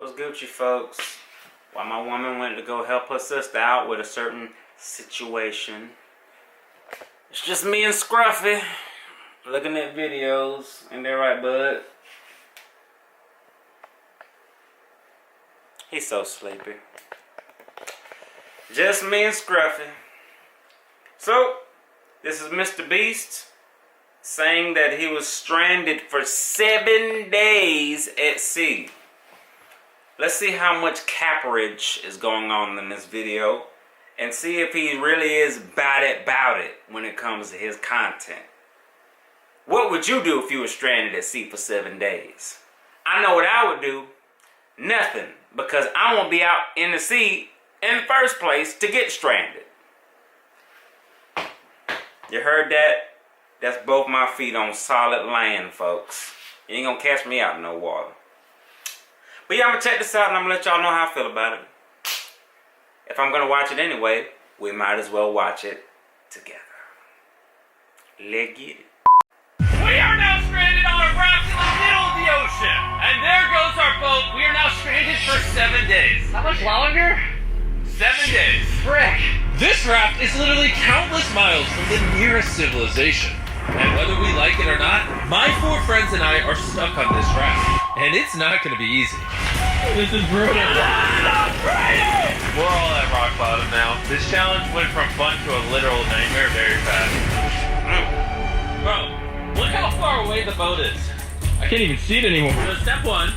What's Gucci, folks? While my woman went to go help her sister out with a certain situation, it's just me and Scruffy looking at videos. Ain't that right, bud? He's so sleepy. Just me and Scruffy. So, this is Mr. Beast saying that he was stranded for 7 days at sea. Let's see how much caperage is going on in this video and see if he really is about it when it comes to his content. What would you do if you were stranded at sea for 7 days? I know what I would do. Nothing, because I won't be out in the sea in the first place to get stranded. You heard that? That's both my feet on solid land, folks. You ain't gonna catch me out in no water. But yeah, I'm gonna check this out and I'm gonna let y'all know how I feel about it. If I'm gonna watch it anyway, we might as well watch it together. Let's get it. We are now stranded on a raft in the middle of the ocean. And there goes our boat. We are now stranded for 7 days. How much longer? 7 days. Frick. This raft is literally countless miles from the nearest civilization. And whether we like it or not, my 4 friends and I are stuck on this raft. And it's not going to be easy. This is brutal. We're all at rock bottom now. This challenge went from fun to a literal nightmare very fast. Bro, look how far away the boat is. I can't even see it anymore. So step 1,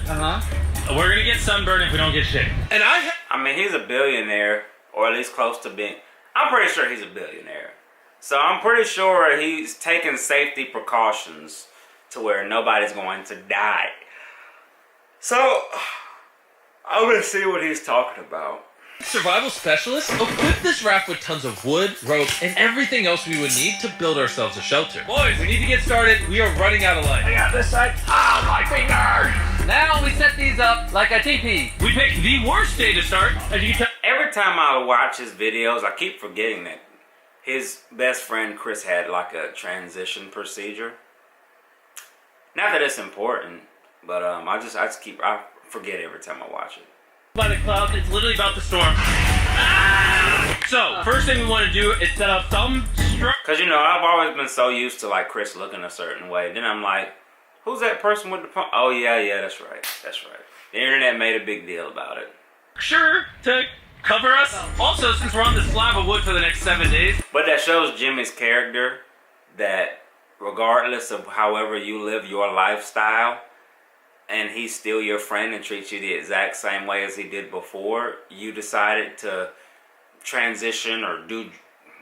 we're going to get sunburned if we don't get shit. And I mean, he's a billionaire, or at least close to being. I'm pretty sure he's a billionaire. So I'm pretty sure he's taking safety precautions to where nobody's going to die. So, I'm going to see what he's talking about. survival specialists equip this raft with tons of wood, rope, and everything else we would need to build ourselves a shelter. Boys, we need to get started. We are running out of light. I got this side. Ah, my finger! Now we set these up like a teepee. We picked the worst day to start, as you can tell. Every time I watch his videos, I keep forgetting that his best friend Chris had like a transition procedure. Not that it's important, but I forget every time I watch it. By the clouds, it's literally about to storm. So, first thing we want to do is set up some structure. Cause you know, I've always been so used to like Chris looking a certain way. Then I'm like, who's that person with the pump? Oh yeah, that's right. The internet made a big deal about it. Sure, to cover us. Also, since we're on this slab of wood for the next 7 days. But that shows Jimmy's character, that regardless of however you live your lifestyle, and he's still your friend and treats you the exact same way as he did before, you decided to transition or do,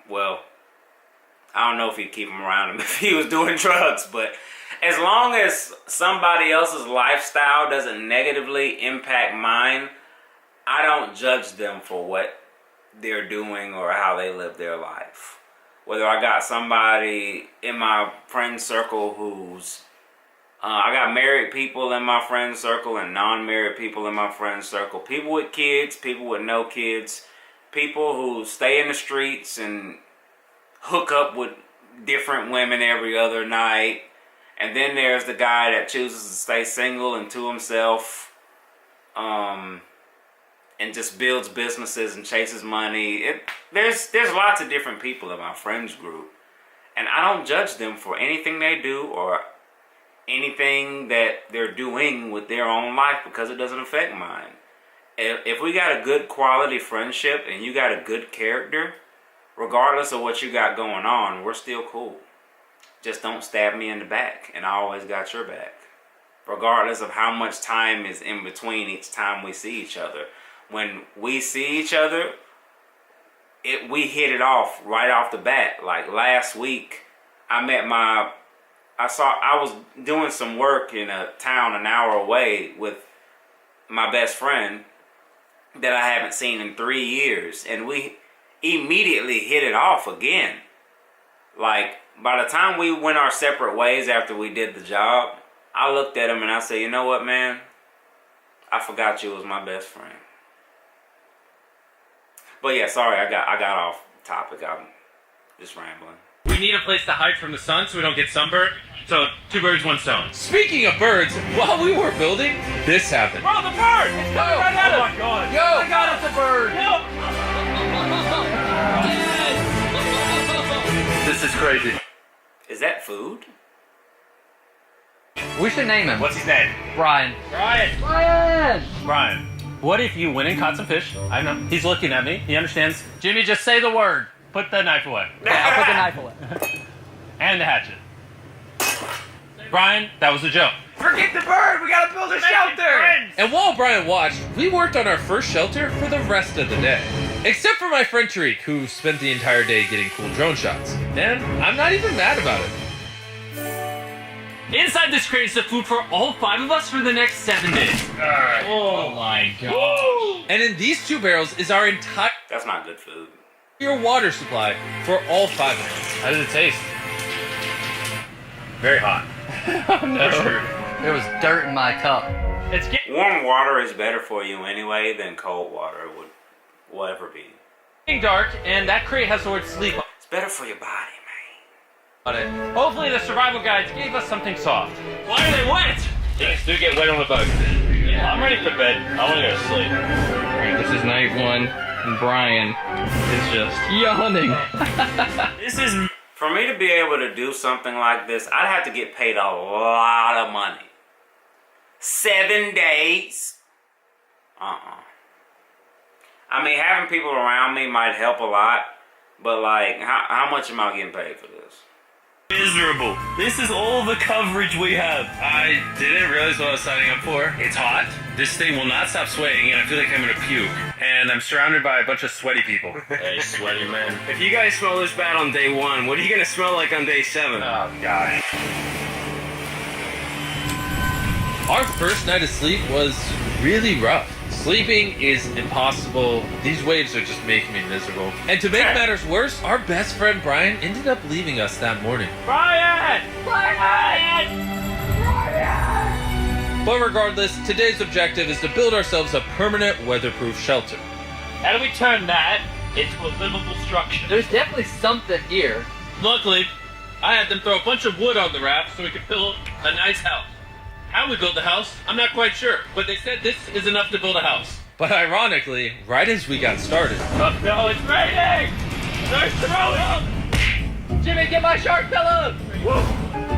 well, I don't know if he'd keep him around him if he was doing drugs, but as long as somebody else's lifestyle doesn't negatively impact mine, I don't judge them for what they're doing or how they live their life. Whether I got somebody in my friend circle who's I got married people in my friend circle and non-married people in my friend circle. People with kids, people with no kids. People who stay in the streets and hook up with different women every other night. And then there's the guy that chooses to stay single and to himself. And just builds businesses and chases money. There's lots of different people in my friends group. And I don't judge them for anything they do or anything that they're doing with their own life because it doesn't affect mine. If we got a good quality friendship and you got a good character, regardless of what you got going on, we're still cool. Just don't stab me in the back, and I always got your back. Regardless of how much time is in between each time we see each other. When we see each other, we hit it off right off the bat. Like last week, I was doing some work in a town an hour away with my best friend that I haven't seen in 3 years. And we immediately hit it off again. Like, by the time we went our separate ways after we did the job, I looked at him and I said, you know what, man? I forgot you was my best friend. But yeah, sorry, I got off topic. I'm just rambling. We need a place to hide from the sun so we don't get sunburned. So, 2 birds, 1 stone. Speaking of birds, while we were building, this happened. Bro, the bird! It's coming right at us! Oh my god. Yo! Oh my god, it's a bird! This is crazy. Is that food? We should name him. What's his name? Brian. Brian. Brian! Brian. What if you went and caught some fish? I know. He's looking at me. He understands. Jimmy, just say the word. Put the knife away. Yeah, I'll put the knife away. And the hatchet. Brian, that was a joke. Forget the bird! We gotta build a shelter! And while Brian watched, we worked on our first shelter for the rest of the day. Except for my friend Tariq, who spent the entire day getting cool drone shots. And I'm not even mad about it. Inside this crate is the food for all 5 of us for the next 7 days. Oh my gosh. And in these 2 barrels is our entire That's not good food. water supply for all 5 of us. How does it taste? Very hot. No. There was dirt in my cup. It's getting Warm water is better for you anyway than cold water will ever be. dark, and that crate has the word sleep It's better for your body, on it. Hopefully the survival guides gave us something soft. Why are they wet? things do get wet on the boat. Yeah. I'm ready for bed. I want to go to sleep. Alright, this is night 1, and Brian is just yawning. This is... For me to be able to do something like this, I'd have to get paid a lot of money. 7 days? I mean, having people around me might help a lot, but like, how much am I getting paid for this? miserable. This is all the coverage we have. I didn't realize what I was signing up for. It's hot. This thing will not stop sweating, and I feel like I'm gonna puke. And I'm surrounded by a bunch of sweaty people. Hey, sweaty man. If you guys smell this bad on day 1, what are you gonna smell like on day 7? Oh, gosh. Our first night of sleep was really rough. Sleeping is impossible. These waves are just making me miserable. And to make matters worse, our best friend Brian ended up leaving us that morning. Brian! But regardless, today's objective is to build ourselves a permanent weatherproof shelter. How do we turn that into a livable structure? There's definitely something here. Luckily, I had them throw a bunch of wood on the raft so we could build a nice house. How we built the house, I'm not quite sure, but they said this is enough to build a house. But ironically, right as we got started, Oh no, it's raining! There's throwing! Jimmy, get my shark pillow! Whoa!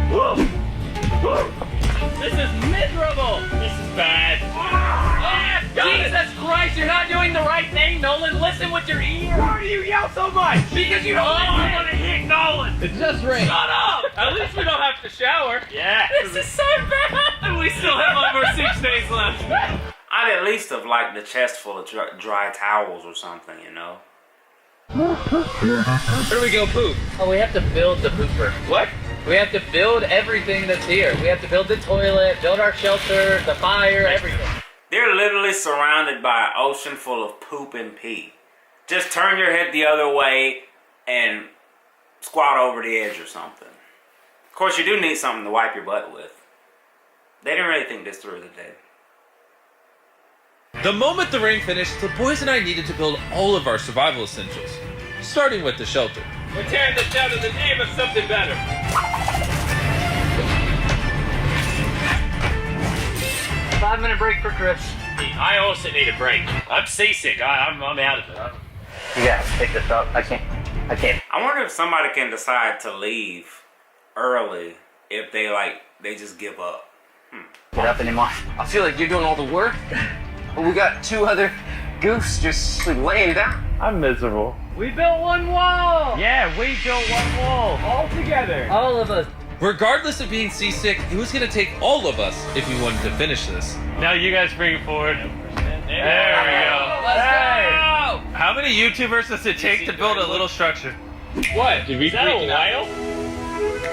Whoa! Whoa! This is miserable! This is bad. Jesus Christ, you're not doing the right thing, Nolan. Listen with your ear. Why do you yell so much? Because you don't I want to hit Nolan! It just rained. Shut up! at least we don't have to shower. Yeah! This is so bad. And we still have over 6 days left. I'd at least have liked a chest full of dry towels or something, you know? Where do we go poop? Oh, we have to build the pooper. What? We have to build everything that's here. We have to build the toilet, build our shelter, the fire, everything. They're literally surrounded by an ocean full of poop and pee. Just turn your head the other way and squat over the edge or something. Of course, you do need something to wipe your butt with. They didn't really think this through, did they? The moment the rain finished, the boys and I needed to build all of our survival essentials, starting with the shelter. We're tearing this down in the name of something better. 5-minute break for Chris. I also need a break. I'm seasick. I'm out of it. You guys pick this up. I can't. I wonder if somebody can decide to leave early if they just give up. Get up anymore. I feel like you're doing all the work, but we got 2 other goofs just laying down. I'm miserable. We built one wall. Yeah, we built one wall. All together. All of us. Regardless of being seasick, it was going to take all of us if we wanted to finish this. Now you guys bring it forward. There we go. Let's go. How many YouTubers does it take to build a little structure? What? Is that a whale? I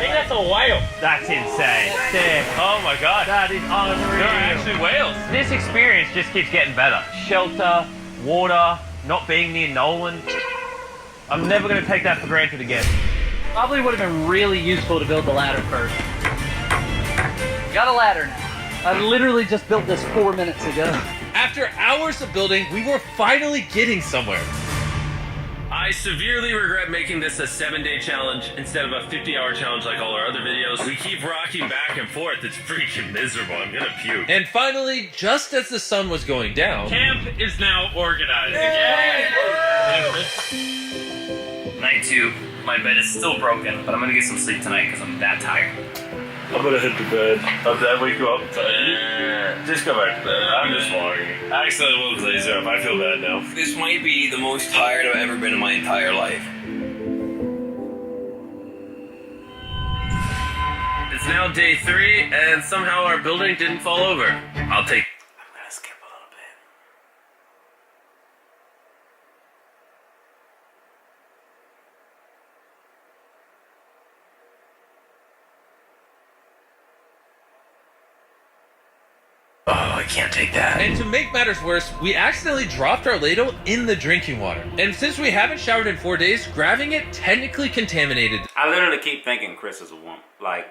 think that's a whale. That's insane. Sick. Oh my god. That is unreal. There are actually whales. This experience just keeps getting better. Shelter, water, not being near Nolan. I'm never going to take that for granted again. Probably would have been really useful to build the ladder first. Got a ladder now. I literally just built this 4 minutes ago. After hours of building, we were finally getting somewhere. I severely regret making this a 7-day challenge instead of a 50-hour challenge like all our other videos. We keep rocking back and forth. It's freaking miserable. I'm gonna puke. And finally, just as the sun was going down, camp is now organized. Night 2. My bed is still broken, but I'm gonna get some sleep tonight because I'm that tired. I'm gonna hit the bed. Did I wake you up? Just go back to bed. I'm just lying. I accidentally woke Laser up. I feel bad now. This might be the most tired I've ever been in my entire life. It's now day 3, and somehow our building didn't fall over. I'll take. I'm gonna skip a little bit. Oh, I can't take that. And to make matters worse, we accidentally dropped our ladle in the drinking water. And since we haven't showered in 4 days, grabbing it technically contaminated. I literally keep thinking Chris is a woman. Like,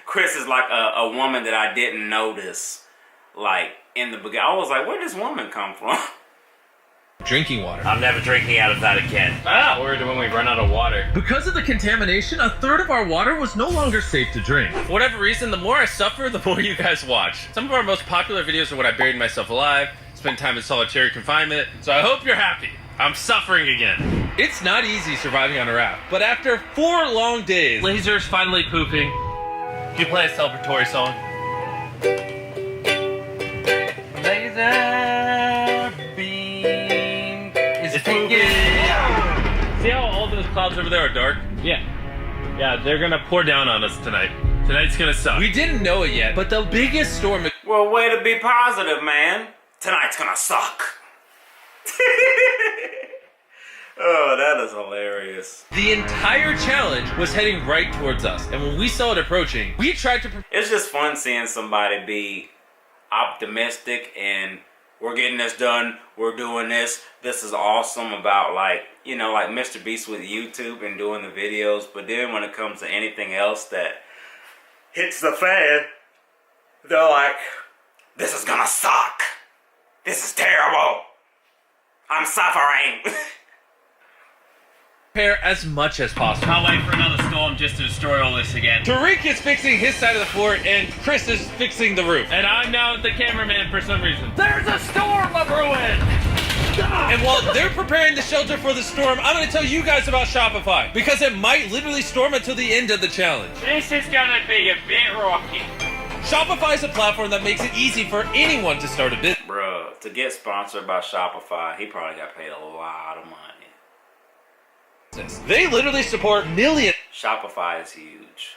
Chris is like a woman that I didn't notice, like, in the beginning. I was like, where did this woman come from? Drinking water. I'm never drinking out of that again. Worried when we run out of water. Because of the contamination, a third of our water was no longer safe to drink. For whatever reason, the more I suffer, the more you guys watch. Some of our most popular videos are when I buried myself alive, spent time in solitary confinement, so I hope you're happy. I'm suffering again. It's not easy surviving on a raft, but after 4 long days, Laser's finally pooping. Can you play a celebratory song? Laser beam is taking. See how all those clouds over there are dark? Yeah. Yeah, they're gonna pour down on us tonight. Tonight's gonna suck. We didn't know it yet, but the biggest storm... Well, way to be positive, man. Tonight's gonna suck. Oh, that is hilarious. The entire challenge was heading right towards us, and when we saw it approaching, we tried to... It's just fun seeing somebody be optimistic and we're getting this done, we're doing this is awesome, about, like, you know, like Mr. Beast with YouTube and doing the videos. But then when it comes to anything else that hits the fan, they're like, this is gonna suck. This is terrible. I'm suffering. Prepare as much as possible. Can't wait for another storm just to destroy all this again. Tariq is fixing his side of the fort, and Chris is fixing the roof. And I'm now the cameraman for some reason. There's a storm of ruin! And while they're preparing the shelter for the storm, I'm going to tell you guys about Shopify, because it might literally storm until the end of the challenge. This is gonna be a bit rocky. Shopify is a platform that makes it easy for anyone to start a business. Bruh, to get sponsored by Shopify, he probably got paid a lot of money. They literally support millions. Shopify is huge.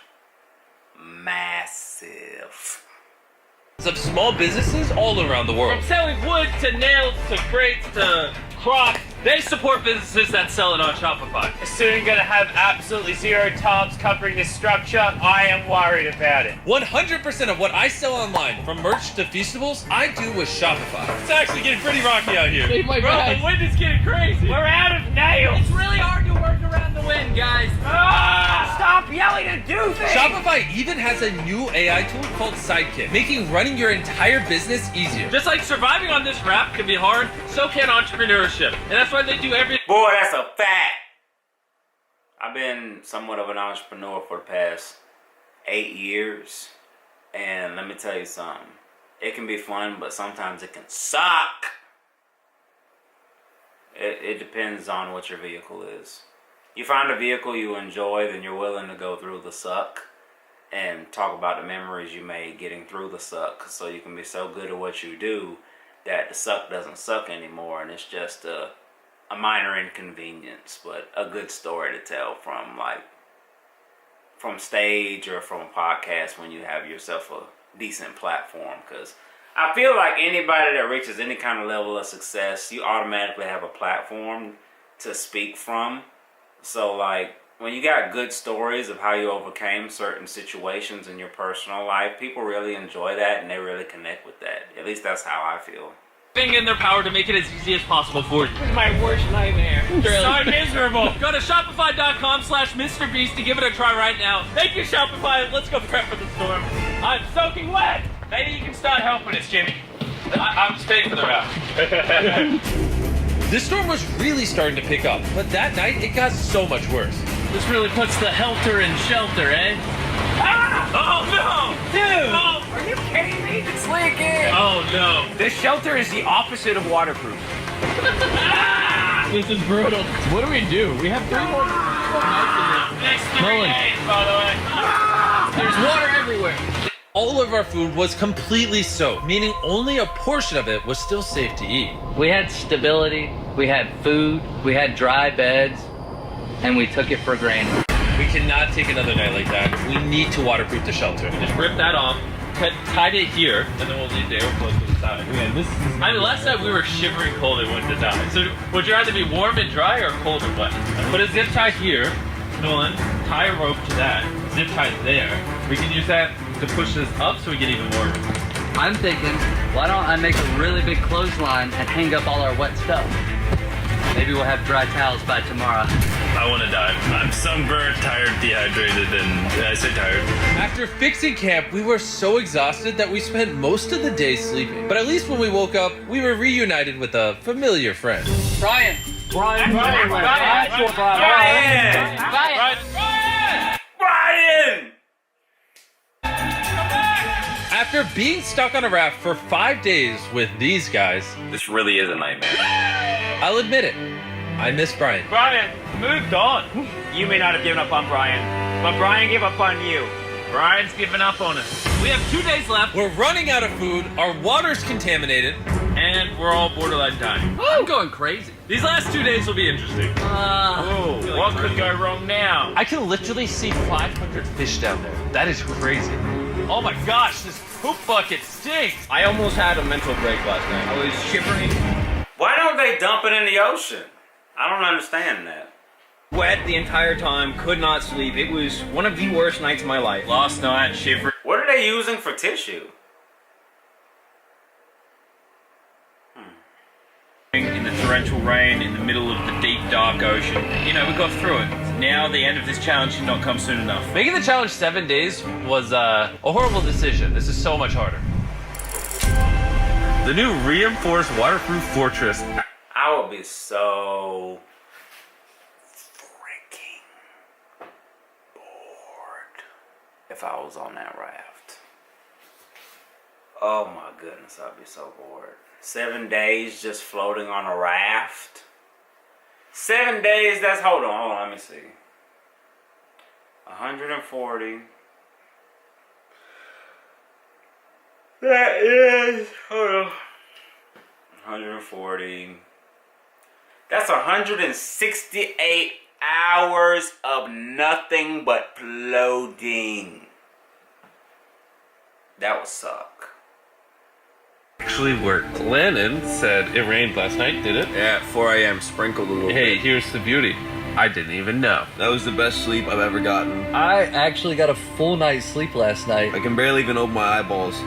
Massive. Of small businesses all around the world. From selling wood to nails to crates to crops, they support businesses that sell it on Shopify. Soon gonna have absolutely 0 tops covering this structure. I am worried about it. 100% of what I sell online, from merch to feastables, I do with Shopify. It's actually getting pretty rocky out here. Save my bag. The wind is getting crazy. We're out of nails. It's really hard to work around the wind, guys. Stop yelling and do things! Shopify even has a new AI tool called Sidekick, making running your entire business easier. Just like surviving on this raft can be hard, so can entrepreneurship. And that's why they do everything. Boy, that's a fact. I've been somewhat of an entrepreneur for the past 8 years. And let me tell you something. It can be fun, but sometimes it can suck. It depends on what your vehicle is. You find a vehicle you enjoy, then you're willing to go through the suck and talk about the memories you made getting through the suck, so you can be so good at what you do that the suck doesn't suck anymore, and it's just a minor inconvenience, but a good story to tell from stage or from a podcast when you have yourself a decent platform. Because I feel like anybody that reaches any kind of level of success, you automatically have a platform to speak from. So, like, when you got good stories of how you overcame certain situations in your personal life, people really enjoy that and they really connect with that. At least that's how I feel. In their power to make it as easy as possible for you. This is my worst nightmare. So miserable. Go to shopify.com/MrBeast to give it a try right now. Thank you, Shopify. Let's go prep for the storm. I'm soaking wet. Maybe you can start helping us, Jimmy. I'm just paying for the route. The storm was really starting to pick up, but that night it got so much worse. This really puts the helter in shelter, eh? Ah! Oh no! Dude! Oh, Are you kidding me? It's leaking! oh no! This shelter is the opposite of waterproof. This is brutal. What do we do? We have 3 more nights in this. Next 3 Mullen. days, by the way. There's water everywhere. All of our food was completely soaked, meaning only a portion of it was still safe to eat. We had stability, we had food, we had dry beds, and we took it for granted. We cannot take another night like that. We need to waterproof the shelter. Just rip that off, tied it here, and then we'll leave the air close to the side. Man, this is... I mean, last night we were shivering cold and wanted to die. So would you rather be warm and dry or cold and wet? Put a zip tie here, Nolan, tie a rope to that, zip tie there. We can use that to push this up so we get even warmer. I'm thinking, why don't I make a really big clothesline and hang up all our wet stuff? Maybe we'll have dry towels by tomorrow. I want to die. I'm sunburned, tired, dehydrated, and I say tired. After fixing camp, we were so exhausted that we spent most of the day sleeping. But at least when we woke up, we were reunited with a familiar friend. Brian! Brian! After being stuck on a raft for 5 days with these guys, This really is a nightmare. I'll admit it, I miss Brian. Brian, moved on. You may not have given up on Brian, but Brian gave up on you. Brian's given up on us. We have 2 days left, We're running out of food, our water's contaminated. and we're all borderline dying. I'm going crazy. These last 2 days will be interesting. Oh, what could go wrong now? I can literally see 500 fish down there. That is crazy. Oh my gosh, this poop bucket stinks. I almost had a mental break last night. I was shivering. Why don't they dump it in the ocean? I don't understand that. Wet the entire time, could not sleep. It was one of the worst nights of my life. Last night, shivering. What are they using for tissue? In the torrential rain in the middle of the deep, dark ocean. You know, we got through it. Now the end of this challenge should not come soon enough. Making the challenge 7 days was a horrible decision. This is so much harder. The new reinforced waterproof fortress. I would be so freaking bored if I was on that raft. Oh my goodness, I'd be so bored. 7 days just floating on a raft. 7 days, that's, hold on, let me see. 140. That is, hold on. 140. That's 168 hours of nothing but floating. That would suck. Actually worked. Lennon said it rained last night, did it? Yeah, at 4 a.m. sprinkled a little Hey, bit. here's the beauty. I didn't even know. That was the best sleep I've ever gotten. I actually got a full night's sleep last night. I can barely even open my eyeballs.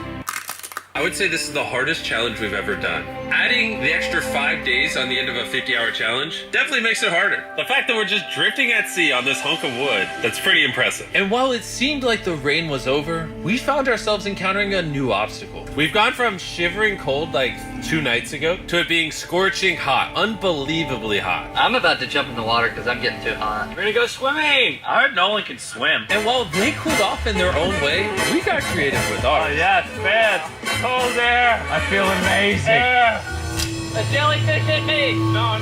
I would say this is the hardest challenge we've ever done. Adding the extra 5 days on the end of a 50-hour challenge definitely makes it harder. The fact that we're just drifting at sea on this hunk of wood, that's pretty impressive. And while it seemed like the rain was over, we found ourselves encountering a new obstacle. We've gone from shivering cold like 2 nights ago to it being scorching hot, unbelievably hot. I'm about to jump in the water because I'm getting too hot. We're gonna go swimming. I heard Nolan can swim. And while they cooled off in their own way, we got creative with ours. Yes, man. Cold air. I feel amazing. Air. A jellyfish hit me! No.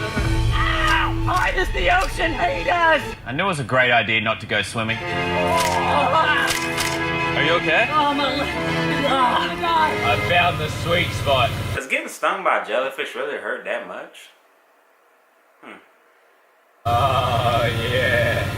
Why does the ocean hate us? I knew it was a great idea not to go swimming. Are you okay? Oh my God! I found the sweet spot. Does getting stung by a jellyfish really hurt that much? Oh, yeah.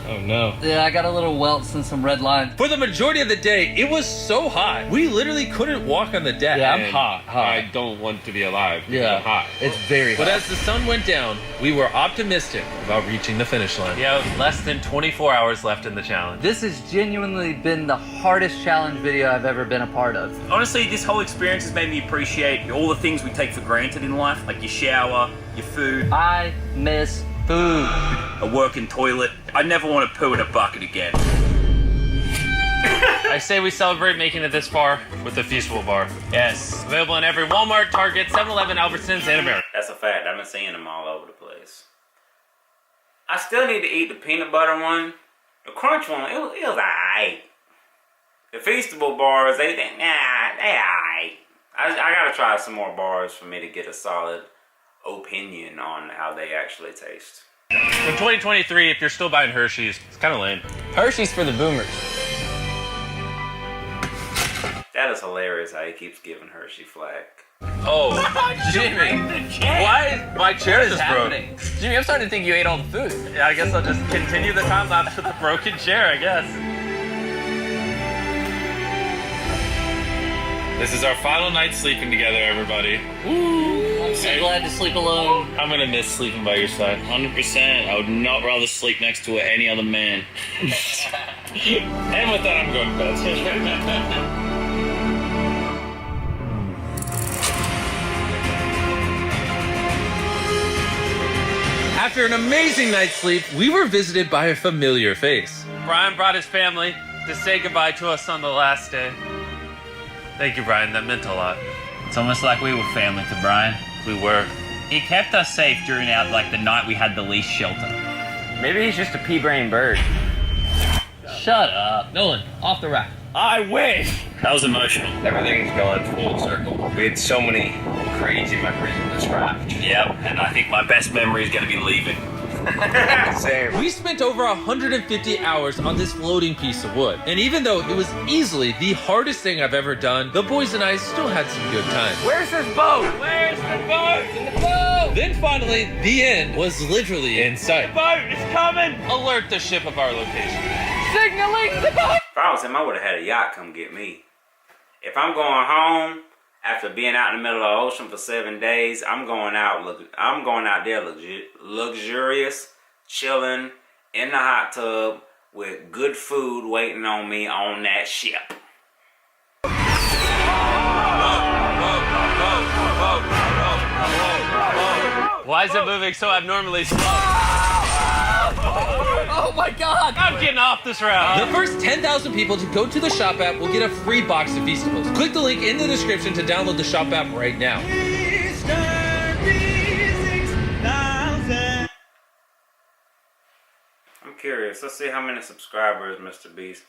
Oh no. Yeah, I got a little welts and some red lines. For the majority of the day, it was so hot. We literally couldn't walk on the deck. Yeah, I'm And hot. I don't want to be alive. because Yeah. I'm hot. It's very But hot. as the sun went down, we were optimistic about reaching the finish line. Yeah, less than 24 hours left in the challenge. This has genuinely been the hardest challenge video I've ever been a part of. Honestly, this whole experience has made me appreciate all the things we take for granted in life, like your shower, your food, I miss food. a working toilet. I never want to poo in a bucket again. I say we celebrate making it this far with the Feastable bar. Yes. Available in every Walmart, Target, 7-Eleven, Albertsons, and America. That's a fact. I've been seeing them all over the place. I still need to eat the peanut butter one. The crunch one, it was alright. The Feastable bars, they alright. I gotta try some more bars for me to get a solid opinion on how they actually taste. In 2023, if you're still buying Hershey's, it's kind of lame. Hershey's for the boomers. That is hilarious how he keeps giving Hershey flack. Oh, Jimmy. Why? My chair What is just broke. happening? Jimmy, I'm starting to think you ate all the food. Yeah, I guess I'll just continue the time lapse with the broken chair, I guess. This is our final night sleeping together, everybody. I'm so glad to sleep alone. I'm gonna miss sleeping by your side. 100%. I would not rather sleep next to any other man. And with that, I'm going to bed. After an amazing night's sleep, we were visited by a familiar face. Brian brought his family to say goodbye to us on the last day. Thank you, Brian. That meant a lot. It's almost like we were family to Brian. We were. He kept us safe during the night we had the least shelter. Maybe he's just a pea-brain bird. Shut up. Nolan, off the rack. I wish! That was emotional. Everything's gone full circle. We had so many crazy memories in this raft. Yep, and I think my best memory is going to be leaving. Same. We spent over 150 hours on this floating piece of wood. And even though it was easily the hardest thing I've ever done, the boys and I still had some good times. Where's this boat? Where's the boat? In the boat! Then finally, the end was literally in sight. Boat is coming! Alert the ship of our location. Signaling the boat! If I was him, I would have had a yacht come get me. If I'm going home after being out in the middle of the ocean for 7 days, I'm going out there luxurious, chilling in the hot tub with good food waiting on me on that ship. Why is it moving so abnormally slow? Oh my god! I'm getting off this route. The first 10,000 people to go to the Shop app will get a free box of Feastables. Click the link in the description to download the Shop app right now. I'm curious. Let's see how many subscribers Mr. Beast.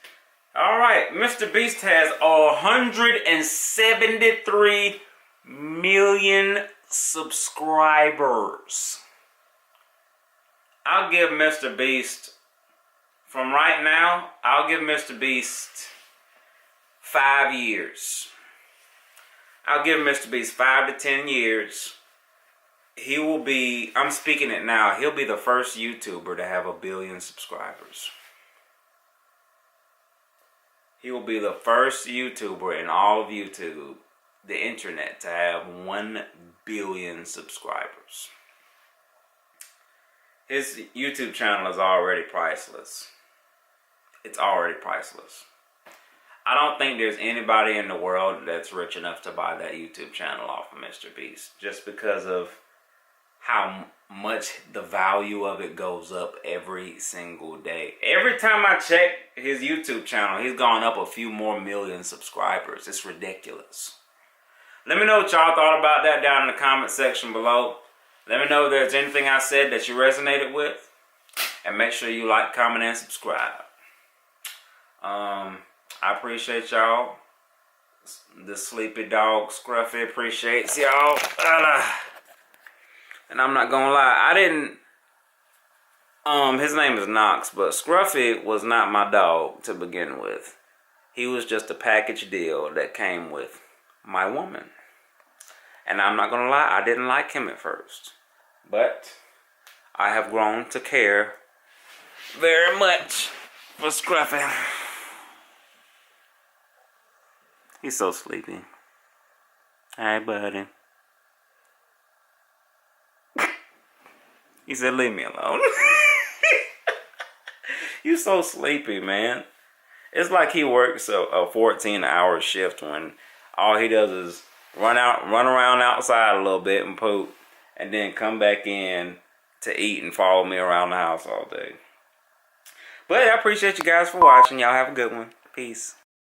All right, Mr. Beast has 173 million subscribers. I'll give Mr. Beast, from right now, I'll give Mr. Beast 5 years. I'll give Mr. Beast 5 to 10 years. He will be, I'm speaking it now, he'll be the first YouTuber to have 1 billion subscribers. He will be the first YouTuber in all of YouTube, the internet, to have 1 billion subscribers. His YouTube channel is already priceless. It's already priceless. I don't think there's anybody in the world that's rich enough to buy that YouTube channel off of Mr. Beast, just because of how much the value of it goes up every single day. Every time I check his YouTube channel, he's gone up a few more million subscribers. It's ridiculous. Let me know what y'all thought about that down in the comment section below. Let me know if there's anything I said that you resonated with. And make sure you like, comment, and subscribe. I appreciate y'all. The sleepy dog Scruffy appreciates y'all. And I'm not gonna lie, I didn't, his name is Knox, but Scruffy was not my dog to begin with. He was just a package deal that came with my woman. And I'm not gonna lie, I didn't like him at first. But I have grown to care very much for Scruffy. He's so sleepy. Hey, buddy. He said, leave me alone. You so sleepy, man. It's like he works a 14-hour shift when all he does is run around outside a little bit and poop, and then come back in to eat and follow me around the house all day. But I appreciate you guys for watching. Y'all have a good one. Peace.